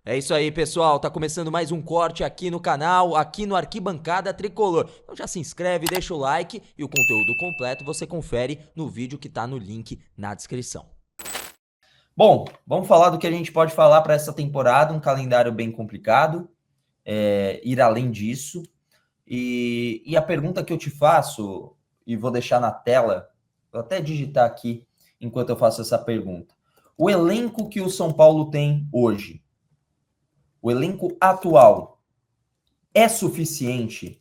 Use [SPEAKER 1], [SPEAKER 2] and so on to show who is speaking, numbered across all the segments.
[SPEAKER 1] É isso aí, pessoal. Tá começando mais um corte aqui no canal, aqui no Arquibancada Tricolor. Então já se inscreve, deixa o like e o conteúdo completo você confere no vídeo que tá no link na descrição.
[SPEAKER 2] Bom, vamos falar do que a gente pode falar para essa temporada, um calendário bem complicado, ir além disso. E a pergunta que eu te faço, e vou deixar na tela, vou até digitar aqui enquanto eu faço essa pergunta. O elenco que o São Paulo tem hoje, o elenco atual, é suficiente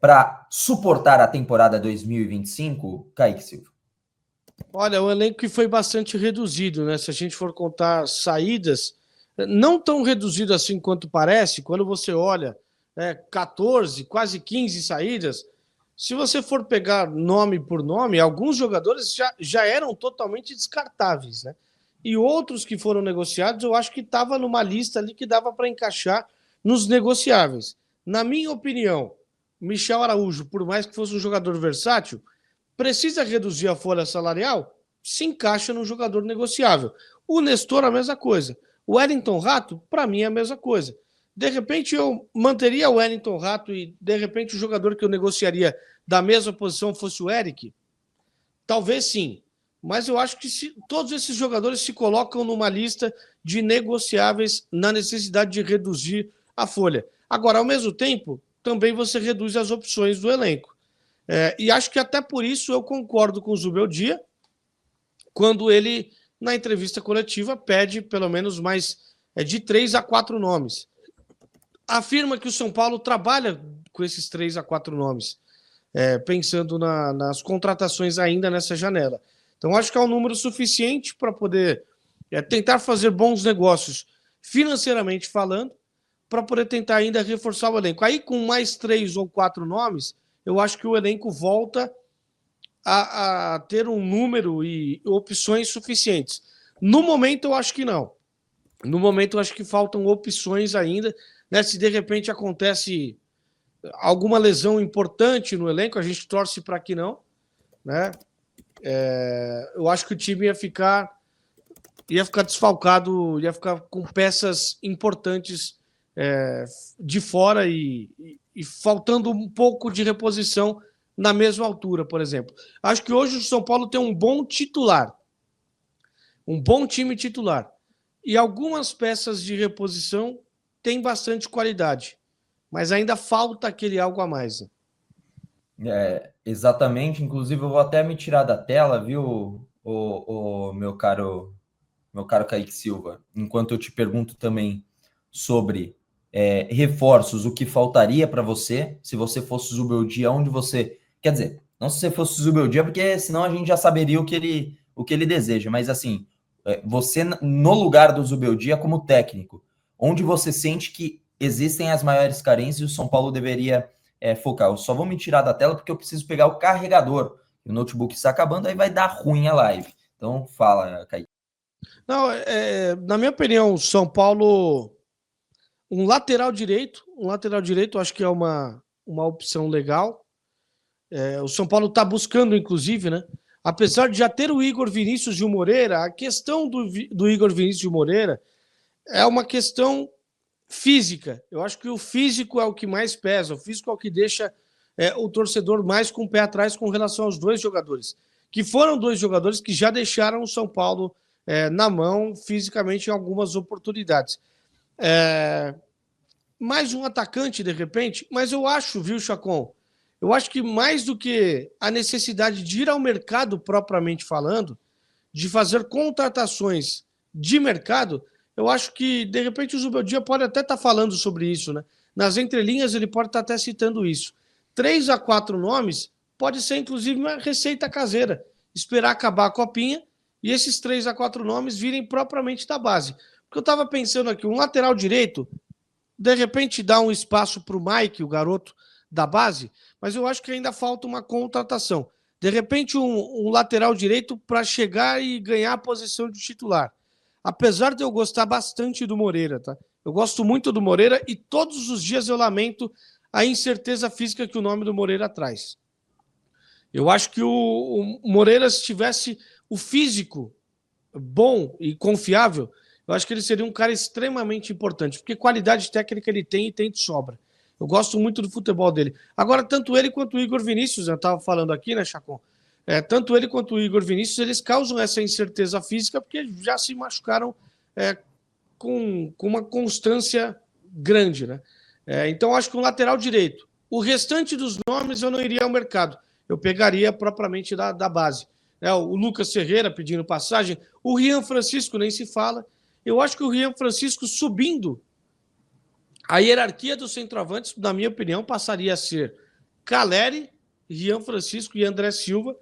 [SPEAKER 2] para suportar a temporada 2025, Kaique Silva?
[SPEAKER 3] Olha, o elenco que foi bastante reduzido, né? Se a gente for contar saídas, não tão reduzido assim quanto parece, quando você olha 14, quase 15 saídas, se você for pegar nome por nome, alguns jogadores já eram totalmente descartáveis, né? E outros que foram negociados, eu acho que estava numa lista ali que dava para encaixar nos negociáveis. Na minha opinião, Michel Araújo, por mais que fosse um jogador versátil, precisa reduzir a folha salarial? Se encaixa no jogador negociável. O Nestor, a mesma coisa. O Wellington Rato, para mim, é a mesma coisa. De repente, eu manteria o Wellington Rato e, de repente, o jogador que eu negociaria da mesma posição fosse o Eric? Talvez sim. Mas eu acho que todos esses jogadores se colocam numa lista de negociáveis na necessidade de reduzir a folha. Agora, ao mesmo tempo, também você reduz as opções do elenco. E acho que até por isso eu concordo com o Zubeldia, quando ele, na entrevista coletiva, pede pelo menos mais de 3 a 4 nomes. Afirma que o São Paulo trabalha com esses 3 a 4 nomes, pensando nas contratações ainda nessa janela. Então, acho que é um número suficiente para poder tentar fazer bons negócios, financeiramente falando, para poder tentar ainda reforçar o elenco. Aí, com mais 3 ou 4 nomes, eu acho que o elenco volta a ter um número e opções suficientes. No momento, eu acho que não. No momento, eu acho que faltam opções ainda. Né? Se de repente acontece alguma lesão importante no elenco, a gente torce para que não. Né? Eu acho que o time ia ficar desfalcado, ia ficar com peças importantes de fora e faltando um pouco de reposição na mesma altura, por exemplo. Acho que hoje o São Paulo tem um bom titular, um bom time titular. E algumas peças de reposição têm bastante qualidade, mas ainda falta aquele algo a mais.
[SPEAKER 2] Exatamente. Inclusive, eu vou até me tirar da tela, viu, o meu caro Kaique Silva, enquanto eu te pergunto também sobre reforços, o que faltaria para você, se você fosse o Zubeldia, onde você... Quer dizer, não se você fosse o Zubeldia, porque senão a gente já saberia o que ele deseja, mas assim, você no lugar do Zubeldia como técnico, onde você sente que existem as maiores carências e o São Paulo deveria focar. Eu só vou me tirar da tela porque eu preciso pegar o carregador. O notebook está acabando, aí vai dar ruim a live. Então, fala, Kaique.
[SPEAKER 3] Não, na minha opinião, o São Paulo, um lateral direito, acho que é uma opção legal. O São Paulo está buscando, inclusive, né? Apesar de já ter o Igor Vinícius de Moreira, a questão do Igor Vinícius de Moreira é uma questão física. Eu acho que o físico é o que mais pesa, o físico é o que deixa o torcedor mais com o pé atrás com relação aos dois jogadores, que foram dois jogadores que já deixaram o São Paulo na mão fisicamente em algumas oportunidades. Mais um atacante, de repente, mas eu acho, viu, Chacon? Eu acho que mais do que a necessidade de ir ao mercado propriamente falando, de fazer contratações de mercado, eu acho que, de repente, o Zubeldia pode até estar falando sobre isso, né? Nas entrelinhas, ele pode estar até citando isso. 3 a 4 nomes pode ser, inclusive, uma receita caseira. Esperar acabar a copinha e esses 3 a 4 nomes virem propriamente da base. Porque eu estava pensando aqui, um lateral direito, de repente, dá um espaço para o Mike, o garoto da base, mas eu acho que ainda falta uma contratação. De repente, um lateral direito para chegar e ganhar a posição de titular. Apesar de eu gostar bastante do Moreira, tá? Eu gosto muito do Moreira e todos os dias eu lamento a incerteza física que o nome do Moreira traz. Eu acho que o Moreira, se tivesse o físico bom e confiável, Eu acho que ele seria um cara extremamente importante, porque qualidade técnica ele tem e tem de sobra. Eu gosto muito do futebol dele. Agora, tanto ele quanto o Igor Vinícius, eu estava falando aqui, né, Chacon? Tanto ele quanto o Igor Vinícius, eles causam essa incerteza física porque já se machucaram com uma constância grande, né? Então, acho que o lateral direito. O restante dos nomes eu não iria ao mercado. Eu pegaria propriamente da base. O Lucas Ferreira pedindo passagem. O Rian Francisco nem se fala. Eu acho que o Rian Francisco subindo a hierarquia dos centroavantes, na minha opinião, passaria a ser Caleri, Rian Francisco e André Silva,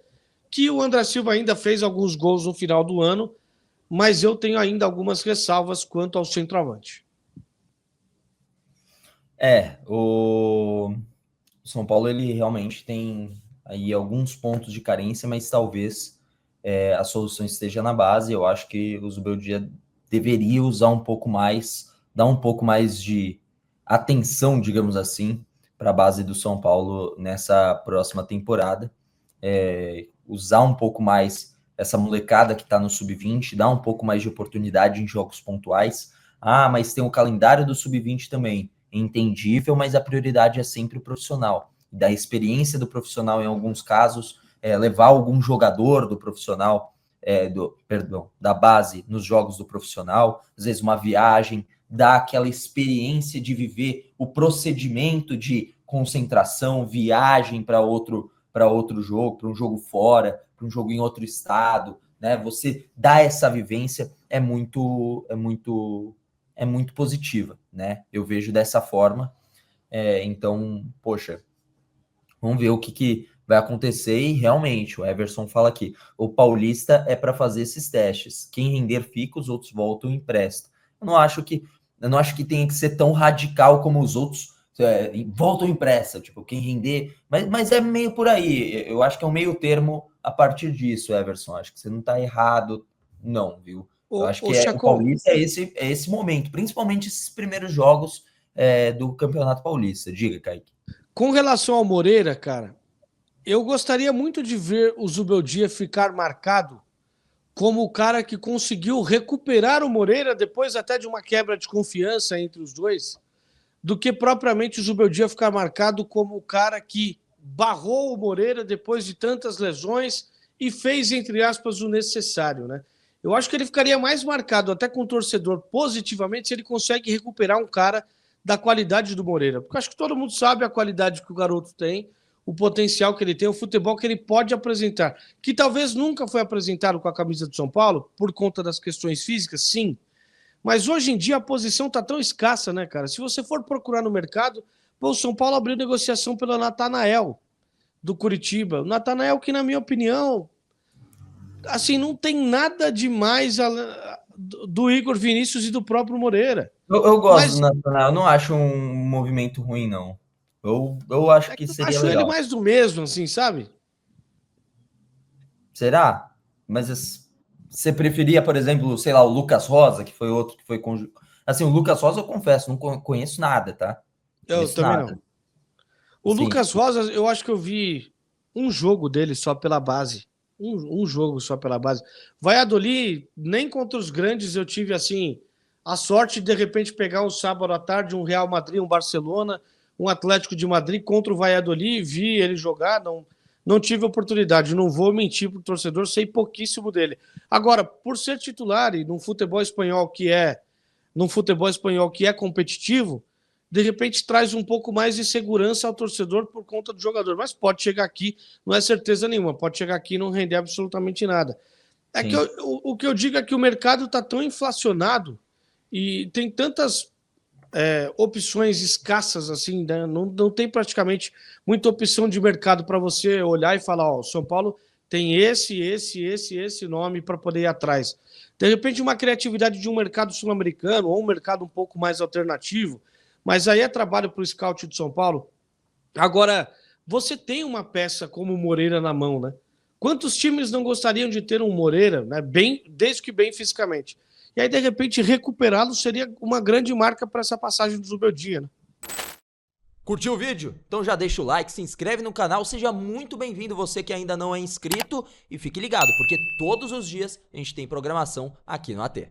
[SPEAKER 3] que o André Silva ainda fez alguns gols no final do ano, mas eu tenho ainda algumas ressalvas quanto ao centroavante.
[SPEAKER 2] O São Paulo ele realmente tem aí alguns pontos de carência, mas talvez a solução esteja na base. Eu acho que o Zubeldia deveria usar um pouco mais, dar um pouco mais de atenção, digamos assim, para a base do São Paulo nessa próxima temporada. Usar um pouco mais essa molecada que está no Sub-20, dar um pouco mais de oportunidade em jogos pontuais. Mas tem o calendário do Sub-20 também. Entendível, mas a prioridade é sempre o profissional. Da experiência do profissional em alguns casos, levar algum jogador do profissional, da base nos jogos do profissional, às vezes uma viagem, dar aquela experiência de viver o procedimento de concentração, viagem para outro jogo, para um jogo fora, para um jogo em outro estado, né? Você dá essa vivência é muito positiva, né? Eu vejo dessa forma. Então, poxa, vamos ver o que vai acontecer. E realmente, o Everson fala aqui, o Paulista é para fazer esses testes. Quem render fica, os outros voltam e emprestam. Eu não acho que tenha que ser tão radical como os outros voltam e emprestam, tipo, quem render, mas é meio por aí. Eu acho que é um meio termo a partir disso, Everson. Acho que você não está errado, não, viu? Eu acho que o Paulista é esse momento, principalmente esses primeiros jogos do Campeonato Paulista. Diga, Kaique.
[SPEAKER 3] Com relação ao Moreira, cara, eu gostaria muito de ver o Zubeldia ficar marcado como o cara que conseguiu recuperar o Moreira depois até de uma quebra de confiança entre os dois, do que propriamente o Zubeldia ficar marcado como o cara que barrou o Moreira depois de tantas lesões e fez, entre aspas, o necessário, né? Eu acho que ele ficaria mais marcado até com o torcedor positivamente se ele consegue recuperar um cara da qualidade do Moreira. Porque eu acho que todo mundo sabe a qualidade que o garoto tem, o potencial que ele tem, o futebol que ele pode apresentar, que talvez nunca foi apresentado com a camisa do São Paulo, por conta das questões físicas, sim. Mas hoje em dia a posição está tão escassa, né, cara? Se você for procurar no mercado, o São Paulo abriu negociação pelo Natanael, do Curitiba. O Natanael que, na minha opinião, assim, não tem nada demais do Igor Vinícius e do próprio Moreira.
[SPEAKER 2] Eu gosto do Natanael, eu não acho um movimento ruim, não. Eu acho que seria legal.
[SPEAKER 3] Eu acho ele mais do mesmo, assim, sabe?
[SPEAKER 2] Será? Mas você preferia, por exemplo, sei lá, o Lucas Rosa, que foi outro que foi... Assim, o Lucas Rosa, eu confesso, não conheço nada, tá?
[SPEAKER 3] Eu também não. O Lucas Rosa, eu acho que eu vi um jogo dele só pela base. Um jogo só pela base. Valladolid, nem contra os grandes eu tive, assim, a sorte de repente pegar um sábado à tarde, um Real Madrid, um Barcelona, um Atlético de Madrid contra o Valladolid, vi ele jogar, não tive oportunidade, não vou mentir para o torcedor, sei pouquíssimo dele. Agora, por ser titular e num futebol espanhol que é competitivo, de repente traz um pouco mais de segurança ao torcedor por conta do jogador. Mas pode chegar aqui, não é certeza nenhuma, pode chegar aqui e não render absolutamente nada. É que o que eu digo é que o mercado está tão inflacionado e tem tantas opções escassas assim, né? Não tem praticamente muita opção de mercado para você olhar e falar, ó, São Paulo tem esse nome para poder ir atrás. De repente, uma criatividade de um mercado sul-americano ou um mercado um pouco mais alternativo, mas aí é trabalho para o scout de São Paulo. Agora, você tem uma peça como o Moreira na mão, né? Quantos times não gostariam de ter um Moreira, né? Desde que bem fisicamente? E aí, de repente, recuperá-lo seria uma grande marca para essa passagem do Zubeldia, né?
[SPEAKER 1] Curtiu o vídeo? Então já deixa o like, se inscreve no canal, seja muito bem-vindo você que ainda não é inscrito e fique ligado, porque todos os dias a gente tem programação aqui no AT.